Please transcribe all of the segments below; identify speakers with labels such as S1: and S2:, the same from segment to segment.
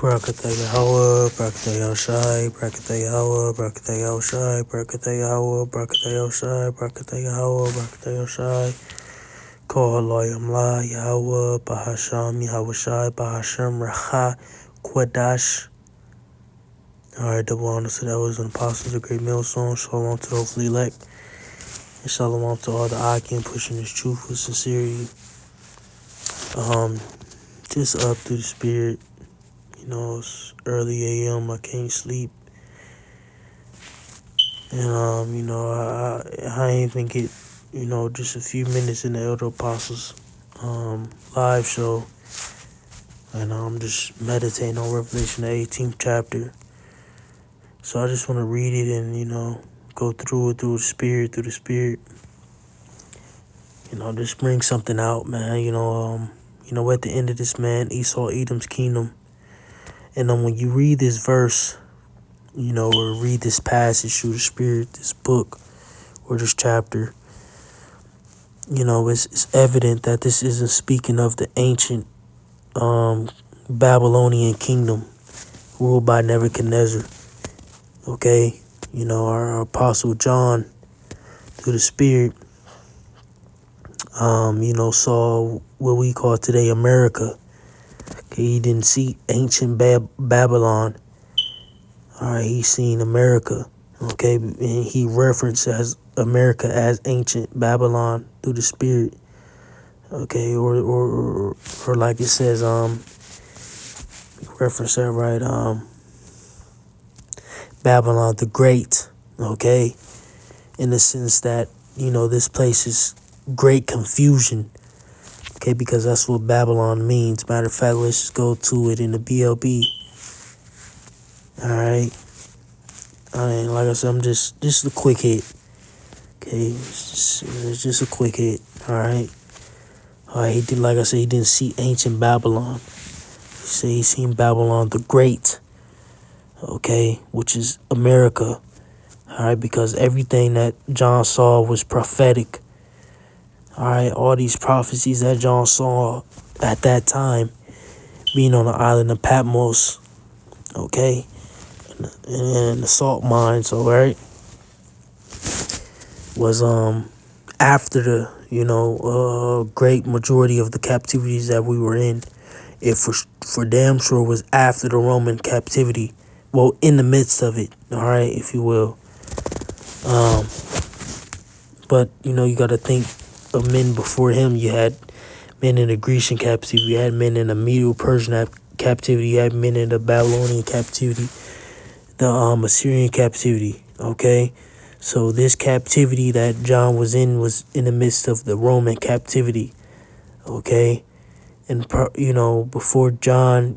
S1: Barakatah Yahweh, Barakatah Yahushai, Barakatah Yahweh, Barakatah Yahushai, Barakatah Yahweh, Barakatah Yahushai, Barakatah Yahweh, Barakatah Yahushai, Kol Loyam La, Yahweh, Bahasham, Yahushai, Bahasham, Racha, Kwadash. Alright, double honor to those and apostles, a great millstone. Shalom to the hopefully elect. And shalom to all the Akim pushing this truth with sincerity. Just up through the spirit. You know, it's early AM, I can't sleep. And, I ain't even get, just a few minutes in the Elder Apostles live show. And I'm just meditating on Revelation, the 18th chapter. So I just want to read it and, go through it through the spirit. Just bring something out, man. At the end of this, man, Esau, Edom's kingdom. And then when you read this verse, or read this passage through the spirit, this book, or this chapter, it's evident that this isn't speaking of the ancient Babylonian kingdom ruled by Nebuchadnezzar. Okay? Our Apostle John, through the spirit, saw what we call today America. Okay, he didn't see ancient Babylon. Alright, he seen America. Okay, and he referenced as America as ancient Babylon through the spirit. Okay, or like it says, reference that right, Babylon the Great. Okay, in the sense that this place is great confusion. Okay, because that's what Babylon means. Matter of fact, let's just go to it in the BLB. Alright. Like I said, I'm just a quick hit. Okay, it's just a quick hit. Alright. He did, like I said, he didn't see ancient Babylon. He said he seen Babylon the Great. Okay, which is America. Alright, because everything that John saw was prophetic. Alright, all these prophecies that John saw at that time, being on the island of Patmos, okay, and the salt mines, alright, was after the great majority of the captivities that we were in. It for damn sure was after the Roman captivity. Well, in the midst of it, alright, if you will. But you gotta think of men before him. You had men in the Grecian captivity, you had men in the Medo-Persian captivity, you had men in the Babylonian captivity, the Assyrian captivity. Okay, so this captivity that John was in the midst of the Roman captivity. Okay, and before John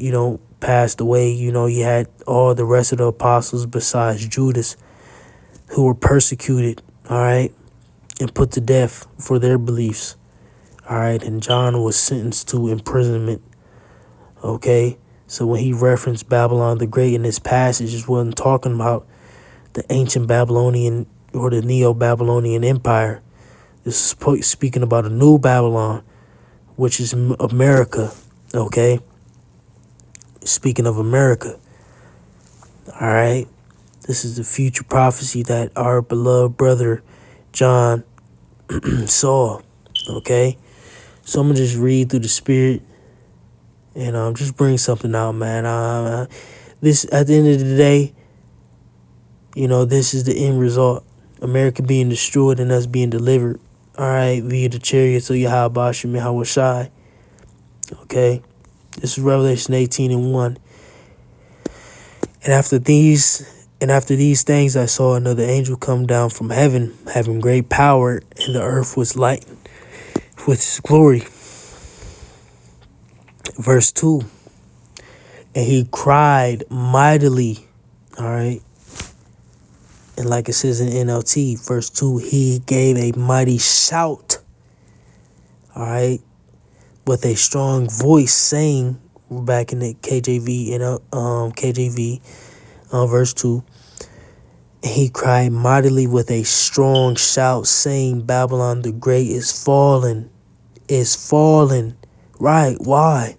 S1: passed away, you had all the rest of the apostles besides Judas who were persecuted, all right, and put to death for their beliefs. All right, and John was sentenced to imprisonment. Okay, so when he referenced Babylon the Great in this passage, it wasn't talking about the ancient Babylonian or the Neo-Babylonian Empire. This is speaking about a new Babylon, which is America. Okay, speaking of America. All right, this is the future prophecy that our beloved brother John saw. Okay, so I'm gonna just read through the spirit and just bring something out, man. This, at the end of the day, this is the end result. America being destroyed and us being delivered, all right, via the chariots of Yahweh Shem Yahushai. Okay, this is Revelation 18:1. And after these things, I saw another angel come down from heaven, having great power, and the earth was lightened with his glory. Verse 2. And he cried mightily. All right. And like it says in NLT, verse 2, he gave a mighty shout. All right. With a strong voice, saying, back in the KJV, verse 2, and he cried mightily with a strong shout, saying, Babylon the Great is fallen. Right. Why?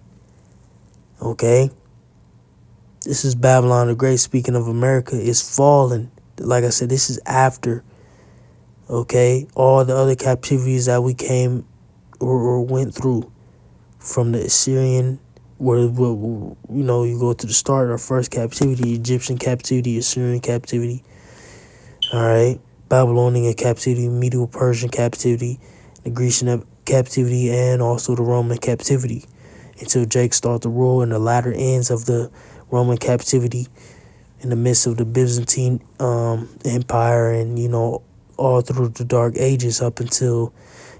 S1: Okay. This is Babylon the Great, speaking of America, is fallen. Like I said, this is after, okay, all the other captivities that we came or went through from the Assyrian, where you know, you go to the start, our first captivity, Egyptian captivity, Assyrian captivity, all right, Babylonian captivity, Medieval Persian captivity, the Grecian captivity, and also the Roman captivity, until Jake started to rule in the latter ends of the Roman captivity in the midst of the Byzantine Empire, and, you know, all through the Dark Ages up until,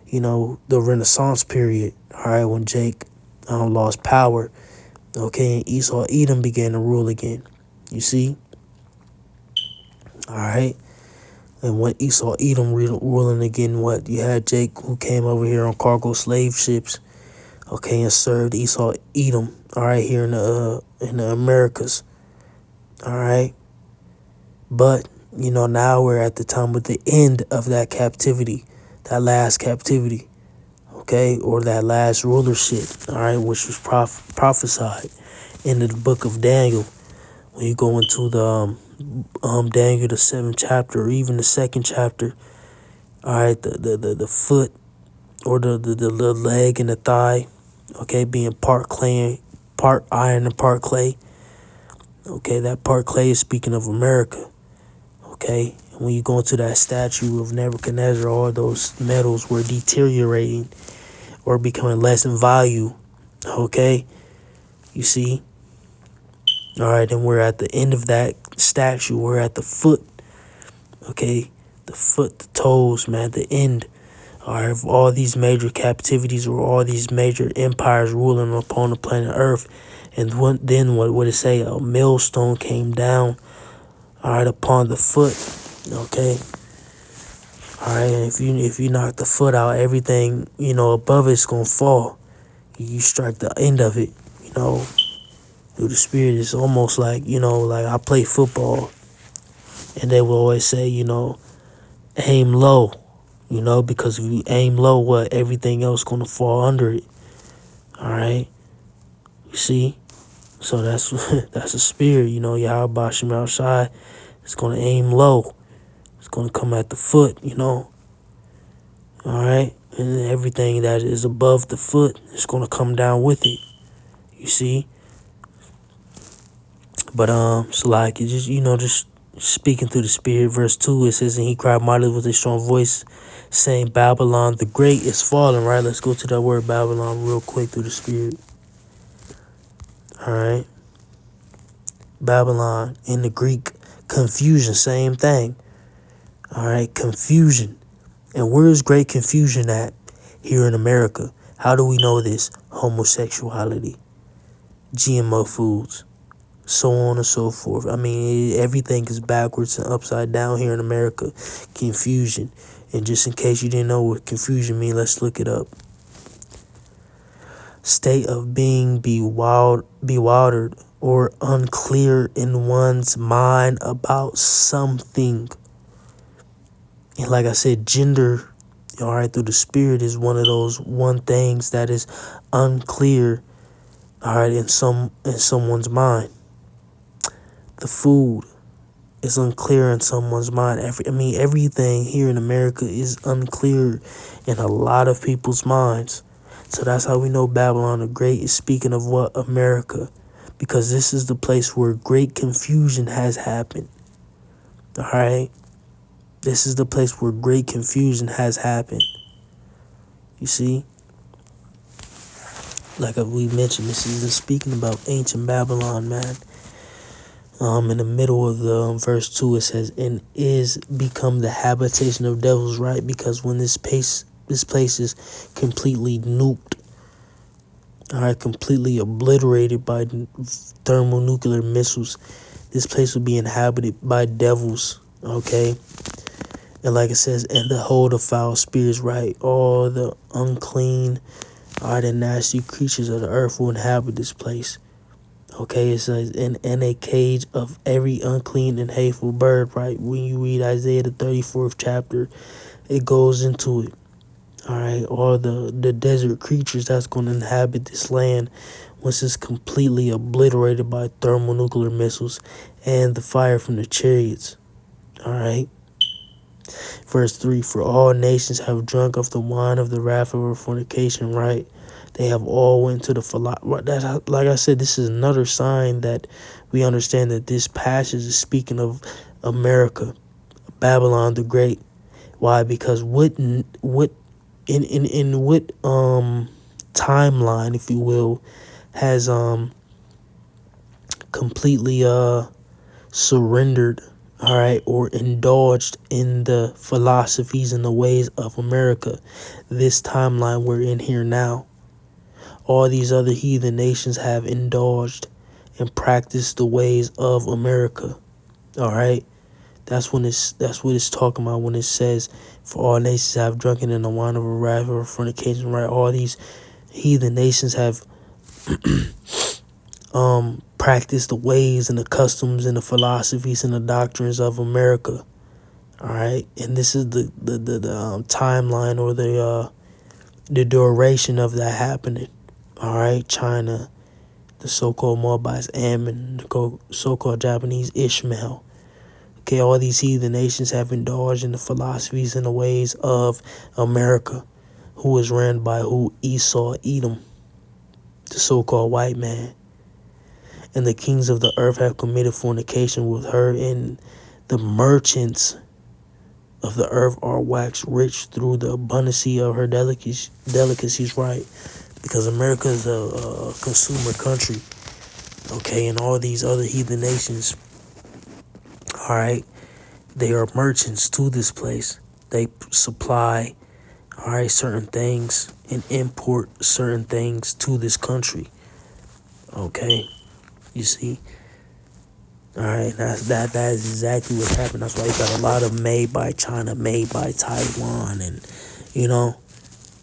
S1: you know, the Renaissance period, all right, when Jake lost power, okay, and Esau Edom began to rule again, you see, all right. And when Esau Edom ruling again, what you had, Jake, who came over here on cargo slave ships, okay, and served Esau Edom, all right, here in the Americas, all right. But, you know, now we're at the time of the end of that captivity, that last captivity, okay, or that last rulership, all right, which was prophesied in the book of Daniel. When you go into the Daniel, the 7th chapter, or even the 2nd chapter, all right, the foot, or the leg and the thigh, okay, being part clay, part iron and part clay, okay, that part clay is speaking of America, okay. And when you go into that statue of Nebuchadnezzar, all those metals were deteriorating or becoming less in value, okay, you see. All right, and we're at the end of that statue. We're at the foot, okay, the foot, the toes, man, the end, all right, of all these major captivities, or all these major empires ruling upon the planet Earth. And then what would it say? A millstone came down, all right, upon the foot, okay. All right, and if you knock the foot out, everything, you know, above it's gonna fall. You strike the end of it, you know. Through the spirit, it's almost like, you know, like I play football, and they will always say, you know, aim low, you know, because if you aim low, what, everything else gonna fall under it. All right, you see, so that's that's a spirit, you know. Yahweh Shem outside, it's gonna aim low, it's gonna come at the foot, you know. All right, and everything that is above the foot is gonna come down with it. You see. But so like, it just, you know, just speaking through the spirit, verse 2, it says, and he cried mightily with a strong voice, saying, Babylon the Great is fallen. Right, let's go to that word Babylon real quick through the spirit. All right, Babylon in the Greek, confusion, same thing. All right, confusion. And where is great confusion at? Here in America. How do we know this? Homosexuality, GMO foods, so on and so forth. I mean, everything is backwards and upside down here in America. Confusion. And just in case you didn't know what confusion means, let's look it up. State of being bewildered or unclear in one's mind about something. And like I said, gender, all right, through the spirit, is one of those things that is unclear, all right, in someone's mind. The food is unclear in someone's mind. Everything here in America is unclear in a lot of people's minds. So that's how we know Babylon the Great is speaking of what? America. Because this is the place where great confusion has happened. All right? This is the place where great confusion has happened. You see? Like we mentioned, this is speaking about ancient Babylon, man. In the middle of the verse 2, it says, and is become the habitation of devils, right? Because when this place is completely nuked, all right, completely obliterated by thermonuclear missiles, this place will be inhabited by devils, okay? And like it says, and the whole of foul spirits, right? All the unclean, all right, the nasty creatures of the earth will inhabit this place. Okay, it says, in a cage of every unclean and hateful bird, right? When you read Isaiah, the 34th chapter, it goes into it. All right, all the desert creatures that's going to inhabit this land once it's completely obliterated by thermonuclear missiles and the fire from the chariots. All right. Verse 3, for all nations have drunk of the wine of the wrath of her fornication, right? They have all went to the philosophy. Like I said, this is another sign that we understand that this passage is speaking of America, Babylon the Great. Why? Because what timeline, if you will, has completely surrendered, all right, or indulged in the philosophies and the ways of America. This timeline we're in here now. All these other heathen nations have indulged and practiced the ways of America. All right. That's what it's talking about when it says, for all nations have drunken in the wine of a wrath or fornication, right? All these heathen nations have practiced the ways and the customs and the philosophies and the doctrines of America. All right. And this is the timeline or the duration of that happening. All right. China, the so-called Moabites, Ammon, the so-called Japanese Ishmael. Okay, all these heathen nations have indulged in the philosophies and the ways of America, who is ran by Esau, Edom, the so-called white man. And the kings of the earth have committed fornication with her, and the merchants of the earth are waxed rich through the abundancy of her delicacies, right? Because America is a consumer country, okay, and all these other heathen nations, all right, they are merchants to this place. They supply, all right, certain things and import certain things to this country. Okay, you see, all right, that is exactly what happened. That's why you got a lot of made by China, made by Taiwan, and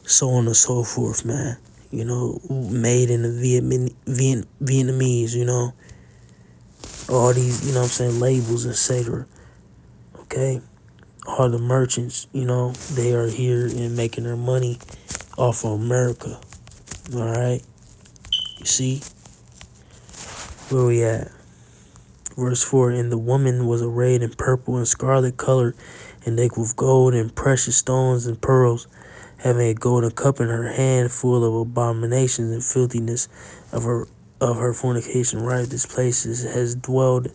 S1: so on and so forth, man. Made in the Vietnamese, all these, what I'm saying, labels, etc. Okay, all the merchants, they are here and making their money off of America. All right, you see, where we at? Verse 4, and the woman was arrayed in purple and scarlet color, and decked with gold and precious stones and pearls, having a golden cup in her hand full of abominations and filthiness of her fornication. Right, this place has dwelled,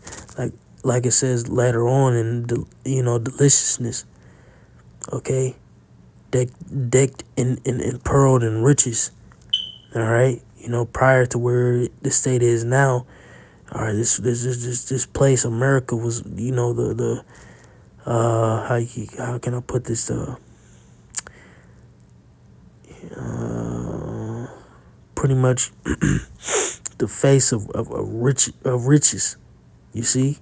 S1: like it says later on, in deliciousness. Okay, decked in pearl and riches. All right, prior to where the state is now. All right, this place, America, was, how can I put this, pretty much the face of riches, you see.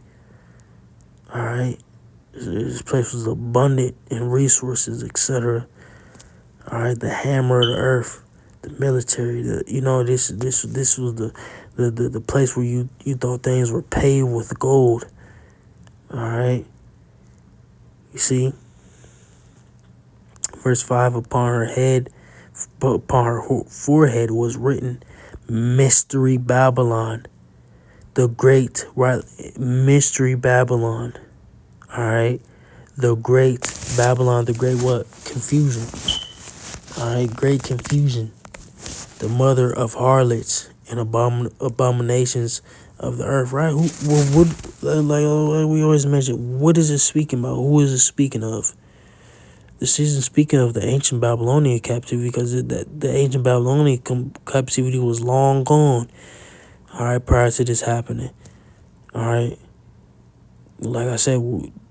S1: All right, this place was abundant in resources, etc. All right, the hammer of the earth, the military, this was the place where you thought things were paved with gold. All right, you see. Verse 5, upon her forehead was written, Mystery Babylon the Great, right? Mystery Babylon. All right, the Great Babylon the Great. What? Confusion. All right, great confusion. The mother of harlots and abominations of the earth, right? Like we always mention, what is it speaking about? Who is it speaking of? This isn't speaking of the ancient Babylonian captivity, because the ancient Babylonian captivity was long gone, all right, prior to this happening. All right, like I said,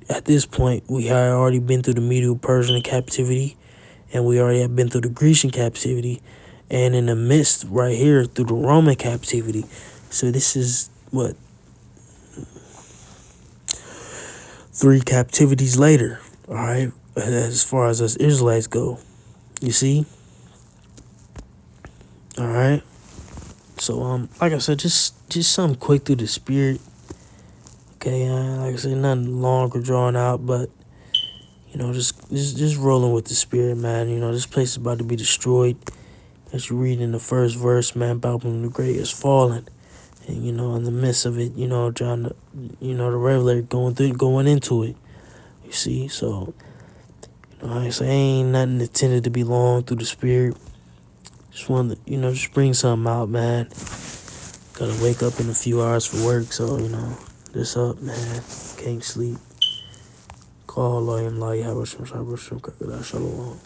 S1: at this point, we had already been through the Medo-Persian captivity, and we already have been through the Grecian captivity, and in the midst right here through the Roman captivity. So this is what, 3 captivities later, all right, as far as us Israelites go, you see. All right, so like I said, just something quick through the spirit. Okay, like I said, nothing long or drawn out, but just rolling with the spirit, man. This place is about to be destroyed. as you read in the first verse, man, Babylon the Great is falling. And, in the midst of it, John, the Revelator going into it. You see, so, I say ain't nothing intended to be long through the Spirit. Just wanted to, just bring something out, man. Gotta wake up in a few hours for work, so, this up, man. Can't sleep. Call Shalom.